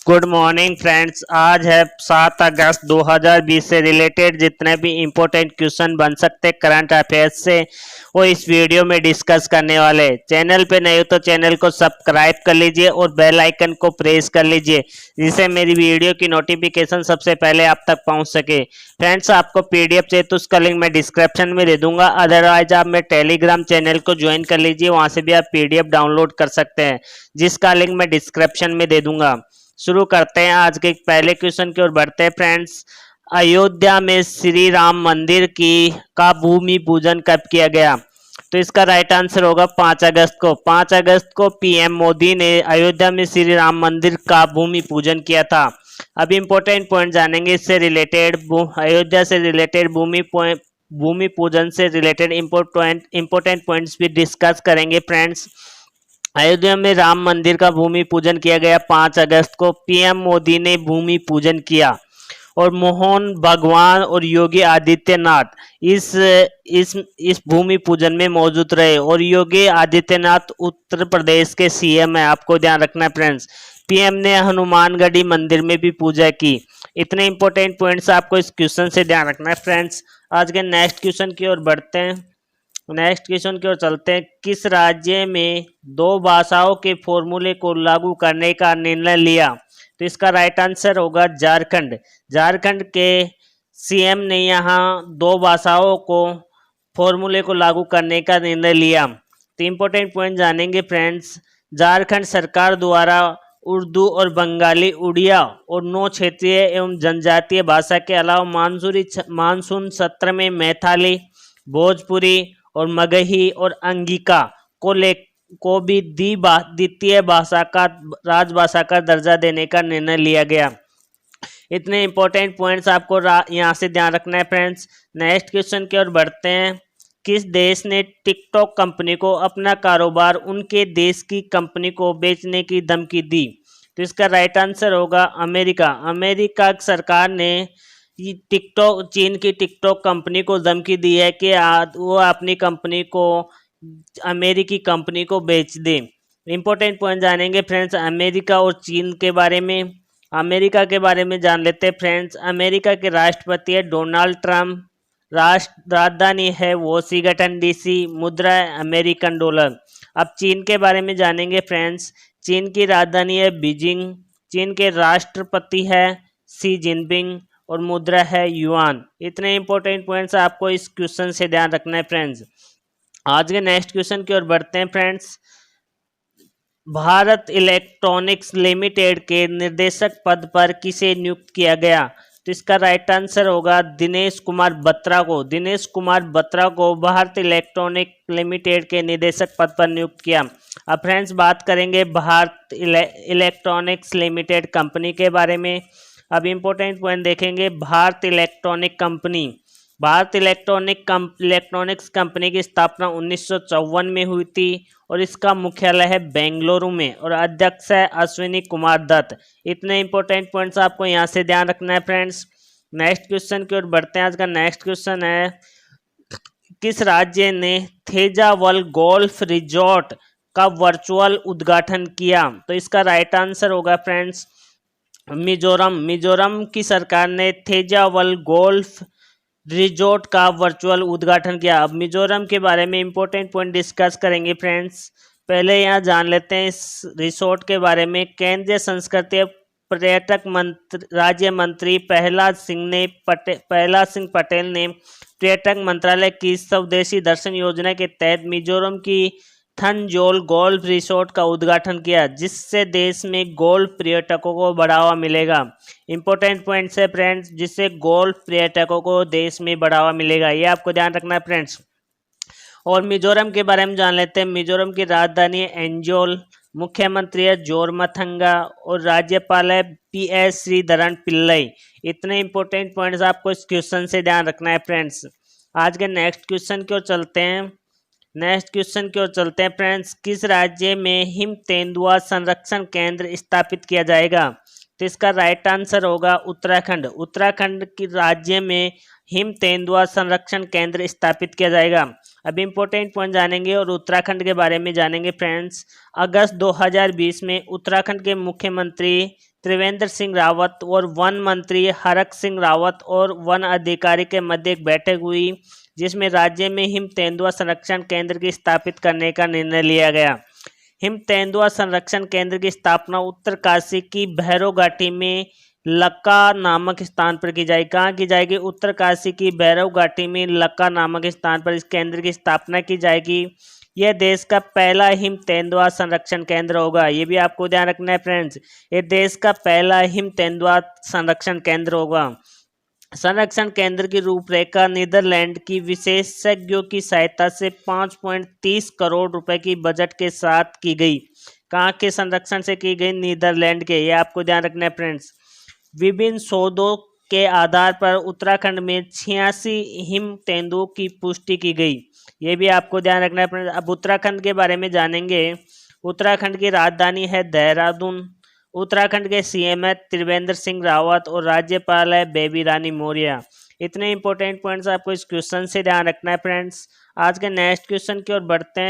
Good morning friends. आज है 7 अगस्त 2020 से रिलेटेड जितने भी इम्पोर्टेंट क्वेश्चन बन सकते करंट अफेयर्स से वो इस वीडियो में डिस्कस करने वाले। चैनल पे नहीं हो तो चैनल को सब्सक्राइब कर लीजिए और बेल आइकन को प्रेस कर लीजिए जिससे मेरी वीडियो की नोटिफिकेशन सबसे पहले आप तक पहुंच सके। फ्रेंड्स, आपको पीडीएफ चाहिए तो उसका लिंक मैं डिस्क्रिप्शन में दे दूंगा, अदरवाइज आप मेरे टेलीग्राम चैनल को ज्वाइन कर लीजिए, वहां से भी आप पीडीएफ डाउनलोड कर सकते हैं जिसका लिंक मैं डिस्क्रिप्शन में दे दूंगा। शुरू करते हैं आज के पहले क्वेश्चन की ओर बढ़ते हैं फ्रेंड्स। अयोध्या में श्री राम मंदिर का भूमि पूजन कब किया गया? तो इसका राइट आंसर होगा 5 अगस्त को। 5 अगस्त को पीएम मोदी ने अयोध्या में श्री राम मंदिर का भूमि पूजन किया था। अब इंपॉर्टेंट पॉइंट जानेंगे इससे रिलेटेड, अयोध्या से रिलेटेड भूमि पूजन से रिलेटेड इंपॉर्टेंट पॉइंट्स भी डिस्कस करेंगे फ्रेंड्स। अयोध्या में राम मंदिर का भूमि पूजन किया गया 5 अगस्त को। पीएम मोदी ने भूमि पूजन किया और मोहन भगवान और योगी आदित्यनाथ इस भूमि पूजन में मौजूद रहे। और योगी आदित्यनाथ उत्तर प्रदेश के सीएम है, आपको ध्यान रखना है फ्रेंड्स। पीएम ने हनुमानगढ़ी मंदिर में भी पूजा की। इतने इंपॉर्टेंट पॉइंट्स आपको इस क्वेश्चन से ध्यान रखना है फ्रेंड्स। आज के नेक्स्ट क्वेश्चन की ओर बढ़ते हैं। नेक्स्ट क्वेश्चन की ओर चलते हैं। किस राज्य में 2 भाषाओं के फॉर्मूले को लागू करने का निर्णय लिया? तो इसका राइट आंसर होगा झारखंड। झारखंड के सीएम ने यहाँ 2 भाषाओं को फॉर्मूले को लागू करने का निर्णय लिया। तो इंपॉर्टेंट पॉइंट जानेंगे फ्रेंड्स। झारखंड सरकार द्वारा उर्दू और बंगाली, उड़िया और 9 क्षेत्रीय एवं जनजातीय भाषा के अलावा मानसून सत्र में मैथिली, भोजपुरी और मगही और अंगिका को भी द्वितीय भाषा का राजभाषा का दर्जा देने का निर्णय लिया गया। इतने इंपॉर्टेंट पॉइंट्स आपको यहाँ से ध्यान रखना है फ्रेंड्स। नेक्स्ट क्वेश्चन की ओर बढ़ते हैं। किस देश ने टिकटॉक कंपनी को अपना कारोबार उनके देश की कंपनी को बेचने की धमकी दी? तो इसका राइट आंसर होगा अमेरिका। अमेरिका सरकार ने चीन की टिकटॉक कंपनी को धमकी दी है कि वो अपनी कंपनी को अमेरिकी कंपनी को बेच दे। इंपॉर्टेंट पॉइंट जानेंगे फ्रेंड्स अमेरिका और चीन के बारे में। अमेरिका के बारे में जान लेते हैं फ्रेंड्स। अमेरिका के राष्ट्रपति है डोनाल्ड ट्रंप। राजधानी है वॉशिंगटन डीसी। मुद्रा है अमेरिकन डॉलर। अब चीन के बारे में जानेंगे फ्रेंड्स। चीन की राजधानी है बीजिंग। चीन के राष्ट्रपति है शी जिनपिंग और मुद्रा है युआन। इतने इंपॉर्टेंट पॉइंट्स आपको इस क्वेश्चन से ध्यान रखना है फ्रेंड्स। आज के नेक्स्ट क्वेश्चन की ओर बढ़ते हैं फ्रेंड्स। भारत इलेक्ट्रॉनिक्स लिमिटेड के निर्देशक पद पर किसे नियुक्त किया गया? तो इसका राइट आंसर होगा दिनेश कुमार बत्रा को। दिनेश कुमार बत्रा को भारत इलेक्ट्रॉनिक लिमिटेड के निदेशक पद पर नियुक्त किया। अब फ्रेंड्स बात करेंगे भारत इलेक्ट्रॉनिक्स लिमिटेड कंपनी के बारे में। अब इंपॉर्टेंट पॉइंट देखेंगे। भारत इलेक्ट्रॉनिक्स कंपनी की स्थापना 1954 में हुई थी और इसका मुख्यालय है बेंगलुरु में और अध्यक्ष है अश्विनी कुमार दत्त। इतने इंपॉर्टेंट पॉइंट्स आपको यहाँ से ध्यान रखना है फ्रेंड्स। नेक्स्ट क्वेश्चन की ओर बढ़ते हैं। आज का नेक्स्ट क्वेश्चन है। किस राज्य ने थेजावल गोल्फ रिजॉर्ट का वर्चुअल उद्घाटन किया? तो इसका राइट आंसर होगा फ्रेंड्स मिजोरम की सरकार ने थेजावल गोल्फ रिजॉर्ट का वर्चुअल उद्घाटन किया। अब मिजोरम के बारे में इंपॉर्टेंट पॉइंट डिस्कस करेंगे फ्रेंड्स। पहले यहाँ जान लेते हैं इस रिसोर्ट के बारे में। केंद्रीय संस्कृति पर्यटक राज्य मंत्री प्रहलाद सिंह पटेल ने पर्यटक मंत्रालय की स्वदेशी दर्शन योजना के तहत मिजोरम की थंजोल गोल्फ रिसोर्ट का उद्घाटन किया, जिससे देश में गोल्फ पर्यटकों को बढ़ावा मिलेगा। इंपॉर्टेंट पॉइंट्स है फ्रेंड्स, जिससे गोल्फ पर्यटकों को देश में बढ़ावा मिलेगा, ये आपको ध्यान रखना है फ्रेंड्स। और मिजोरम के बारे में जान लेते हैं। मिजोरम की राजधानी है एंजोल। मुख्यमंत्री है जोरमथंगा और राज्यपाल है PS श्रीधरन पिल्लई। इतने इंपॉर्टेंट पॉइंट्स आपको इस क्वेश्चन से ध्यान रखना है फ्रेंड्स। आज के नेक्स्ट क्वेश्चन की ओर चलते हैं। फ्रेंड्स, किस राज्य में हिम तेंदुआ संरक्षण केंद्र स्थापित किया जाएगा? तो इसका राइट आंसर होगा उत्तराखंड। उत्तराखंड की राज्य में हिम तेंदुआ संरक्षण केंद्र स्थापित किया जाएगा। अब इम्पोर्टेंट पॉइंट जानेंगे और उत्तराखंड के बारे में जानेंगे फ्रेंड्स। अगस्त 2020 में उत्तराखंड के मुख्यमंत्री त्रिवेंद्र सिंह रावत और वन मंत्री हरक सिंह रावत और वन अधिकारी के मध्य एक बैठक हुई, जिसमें राज्य में हिम तेंदुआ संरक्षण केंद्र की स्थापित करने का निर्णय लिया गया। हिम तेंदुआ संरक्षण केंद्र की स्थापना उत्तरकाशी की भैरव घाटी में लक्का नामक स्थान पर की जाएगी। कहाँ की जाएगी? उत्तरकाशी की भैरव घाटी में लक्का नामक स्थान पर इस केंद्र की स्थापना की जाएगी। यह देश का पहला हिम तेंदुआ संरक्षण केंद्र होगा। ये भी आपको ध्यान रखना है फ्रेंड्स, ये देश का पहला हिम तेंदुआ संरक्षण केंद्र होगा। संरक्षण केंद्र की रूपरेखा नीदरलैंड की विशेषज्ञों की सहायता से 5.30 करोड़ रुपए की बजट के साथ की गई। कहाँ के संरक्षण से की गई? नीदरलैंड के। ये आपको ध्यान रखना है फ्रेंड्स। विभिन्न शोधों के आधार पर उत्तराखंड में 86 हिम तेंदुओं की पुष्टि की गई। ये भी आपको ध्यान रखना है फ्रेंड्स। अब उत्तराखंड के बारे में जानेंगे। उत्तराखंड की राजधानी है देहरादून। उत्तराखंड के सीएम है त्रिवेंद्र सिंह रावत और राज्यपाल है बेबी रानी मौर्य। इतने इंपॉर्टेंट पॉइंट्स आपको इस क्वेश्चन से ध्यान रखना है फ्रेंड्स। आज के नेक्स्ट क्वेश्चन की ओर बढ़ते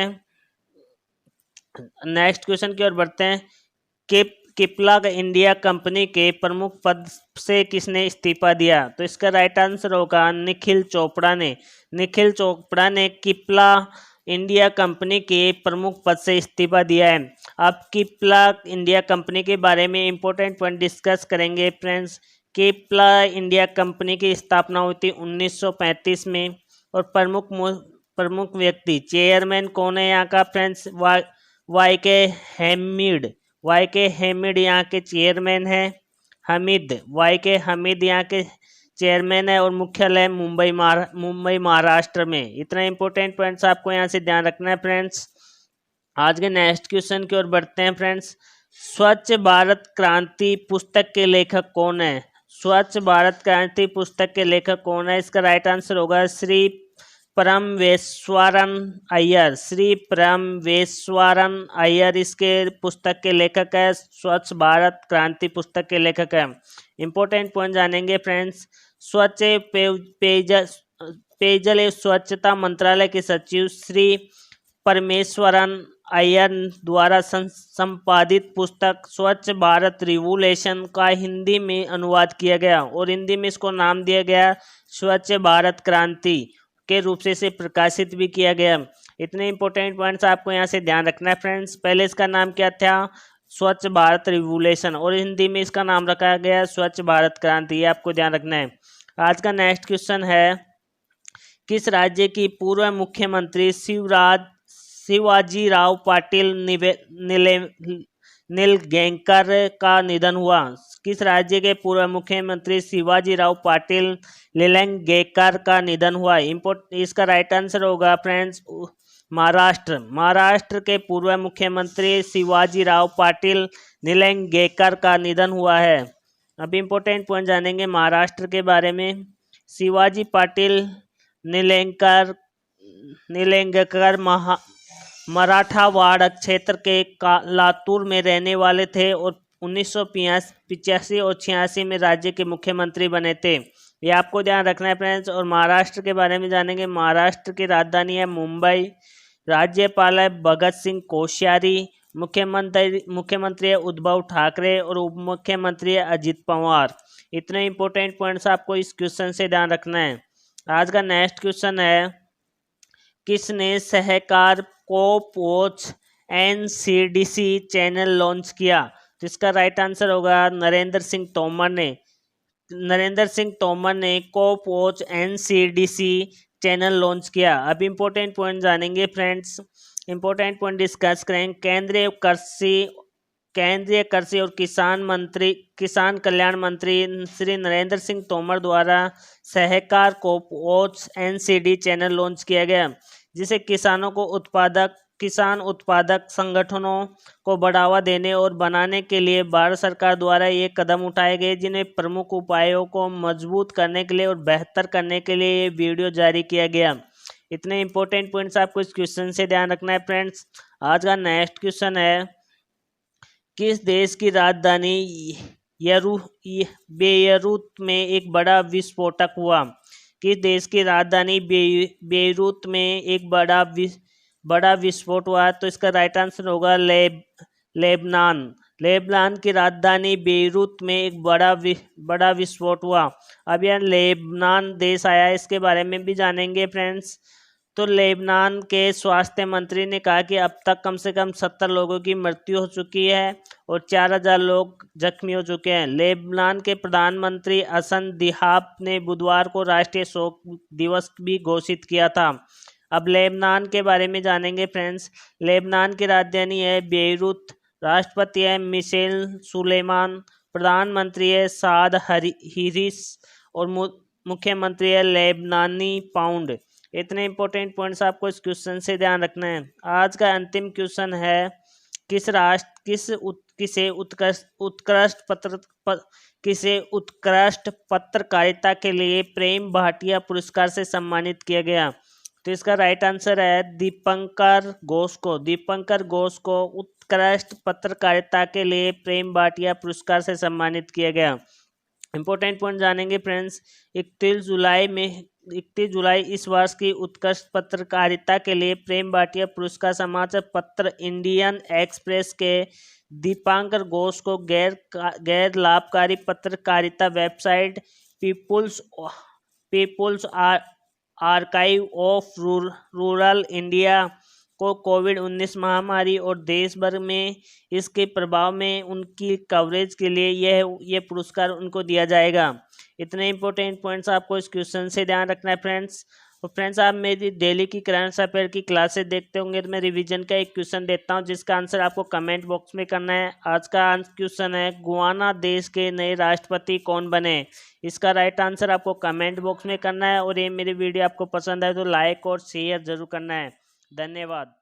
हैं। किपला इंडिया कंपनी के प्रमुख पद से किसने इस्तीफा दिया? तो इसका राइट आंसर होगा निखिल चोपड़ा ने। निखिल चोपड़ा ने किपला इंडिया कंपनी के प्रमुख पद से इस्तीफा दिया है। अब किपला इंडिया कंपनी के बारे में इंपॉर्टेंट पॉइंट डिस्कस करेंगे फ्रेंड्स। किपला इंडिया कंपनी की स्थापना हुई थी 1935 में और प्रमुख व्यक्ति चेयरमैन कौन है यहाँ का फ्रेंड्स? वाई के हैमिड यहाँ के चेयरमैन है। वाई के हमीद यहाँ के चेयरमैन है और मुख्यालय मुंबई महाराष्ट्र में। इतना इंपॉर्टेंट पॉइंट्स आपको यहाँ से ध्यान रखना है फ्रेंड्स। आज के नेक्स्ट क्वेश्चन की ओर बढ़ते हैं फ्रेंड्स। स्वच्छ भारत क्रांति पुस्तक के लेखक कौन है? स्वच्छ भारत क्रांति पुस्तक के लेखक कौन है? इसका राइट आंसर होगा श्री परमेश्वरन अय्यर। श्री परमेश्वरन अय्यर इसके पुस्तक के लेखक है। स्वच्छ भारत क्रांति पुस्तक के लेखक है। इंपॉर्टेंट पॉइंट जानेंगे फ्रेंड्स। स्वच्छ पेयजल एवं स्वच्छता मंत्रालय के सचिव श्री परमेश्वरन अय्यर द्वारा संपादित पुस्तक स्वच्छ भारत रिवोल्यूशन का हिंदी में अनुवाद किया गया और हिंदी में इसको नाम दिया गया स्वच्छ भारत क्रांति के रूप से इसे प्रकाशित भी किया गया। इतने इंपॉर्टेंट पॉइंट्स आपको यहाँ से ध्यान रखना है फ्रेंड्स। पहले इसका नाम क्या था? स्वच्छ भारत रिवोल्यूशन और हिंदी में इसका नाम रखा गया स्वच्छ भारत क्रांति। ये आपको ध्यान रखना है। आज का नेक्स्ट क्वेश्चन है, किस राज्य की पूर्व मुख्यमंत्री शिवाजी राव पाटिल निलंगेकर का निधन हुआ? किस राज्य के पूर्व मुख्यमंत्री शिवाजी राव पाटिल निलंगेकर का निधन हुआ? इसका राइट आंसर होगा फ्रेंड्स महाराष्ट्र के पूर्व मुख्यमंत्री शिवाजी राव पाटिल निलंगेकर का निधन हुआ है। अब इम्पोर्टेंट पॉइंट जानेंगे महाराष्ट्र के बारे में। शिवाजी पाटिल निलंगेकर मराठावाड़ा क्षेत्र के लातूर में रहने वाले थे और 1985 और 86 में राज्य के मुख्यमंत्री बने थे। ये आपको ध्यान रखना है फ्रेंड्स। और महाराष्ट्र के बारे में जानेंगे। महाराष्ट्र की राजधानी है मुंबई। राज्यपाल है भगत सिंह कोश्यारी। मुख्यमंत्री है उद्धव ठाकरे और उप मुख्यमंत्री है अजित पवार। इतने इंपॉर्टेंट पॉइंट्स आपको इस क्वेश्चन से ध्यान रखना है। आज का नेक्स्ट क्वेश्चन है, किसने सहकार कोपवॉच NCDC चैनल लॉन्च किया? तो इसका राइट आंसर होगा नरेंद्र सिंह तोमर ने कोपवॉच NCDC चैनल लॉन्च किया। अब इम्पोर्टेंट पॉइंट जानेंगे फ्रेंड्स। इम्पोर्टेंट पॉइंट डिस्कस करेंगे। केंद्रीय कृषि और किसान कल्याण मंत्री श्री नरेंद्र सिंह तोमर द्वारा सहकार कोपवॉच NCD चैनल लॉन्च किया गया, जिसे किसान उत्पादक संगठनों को बढ़ावा देने और बनाने के लिए भारत सरकार द्वारा ये कदम उठाए गए, जिन्हें प्रमुख उपायों को मजबूत करने के लिए और बेहतर करने के लिए ये वीडियो जारी किया गया। इतने इंपॉर्टेंट पॉइंट्स आपको इस क्वेश्चन से ध्यान रखना है फ्रेंड्स। आज का नेक्स्ट क्वेश्चन है, किस देश की राजधानी बेरूत में एक बड़ा विस्फोटक हुआ? किस देश की राजधानी बेरूत में एक बड़ा विस्फोट हुआ? तो इसका राइट आंसर होगा लेबनान। लेबनान की राजधानी बेरूत में एक बड़ा विस्फोट हुआ। अब यह लेबनान देश आया, इसके बारे में भी जानेंगे फ्रेंड्स। तो लेबनान के स्वास्थ्य मंत्री ने कहा कि अब तक कम से कम 70 लोगों की मृत्यु हो चुकी है और 4000 लोग जख्मी हो चुके हैं। लेबनान के प्रधानमंत्री हसन दिहाब ने बुधवार को राष्ट्रीय शोक दिवस भी घोषित किया था। अब लेबनान के बारे में जानेंगे फ्रेंड्स। लेबनान की राजधानी है बेरूत, राष्ट्रपति है मिशेल सुलेमान, प्रधानमंत्री है साद हरीस और मुख्यमंत्री है लेबनानी पाउंड। इतने इंपॉर्टेंट पॉइंट्स आपको इस क्वेश्चन से ध्यान रखना है। आज का अंतिम क्वेश्चन है, किसे उत्कृष्ट पत्रकारिता के लिए प्रेम भाटिया पुरस्कार से सम्मानित किया गया? तो इसका राइट आंसर है दीपंकर घोष को उत्कृष्ट पत्रकारिता के लिए प्रेम भाटिया पुरस्कार से सम्मानित किया गया। इंपॉर्टेंट पॉइंट जानेंगे फ्रेंड्स। 31 जुलाई इस वर्ष की उत्कृष्ट पत्रकारिता के लिए प्रेम भाटिया पुरस्कार समाचार पत्र इंडियन एक्सप्रेस के दीपंकर घोष को गैर लाभकारी पत्रकारिता website People's Archive of Rural India को कोविड-19 महामारी और देश भर में इसके प्रभाव में उनकी कवरेज के लिए यह पुरस्कार उनको दिया जाएगा। इतने इंपॉर्टेंट पॉइंट्स आपको इस क्वेश्चन से ध्यान रखना है फ्रेंड्स। तो फ्रेंड्स, आप मेरी डेली की करंट अफेयर की क्लासेस देखते होंगे तो मैं रिवीजन का एक क्वेश्चन देता हूं जिसका आंसर आपको कमेंट बॉक्स में करना है। आज का क्वेश्चन है, गुयाना देश के नए राष्ट्रपति कौन बने? इसका राइट आंसर आपको कमेंट बॉक्स में करना है। और ये मेरी वीडियो आपको पसंद आए तो लाइक और शेयर जरूर करना है। धन्यवाद।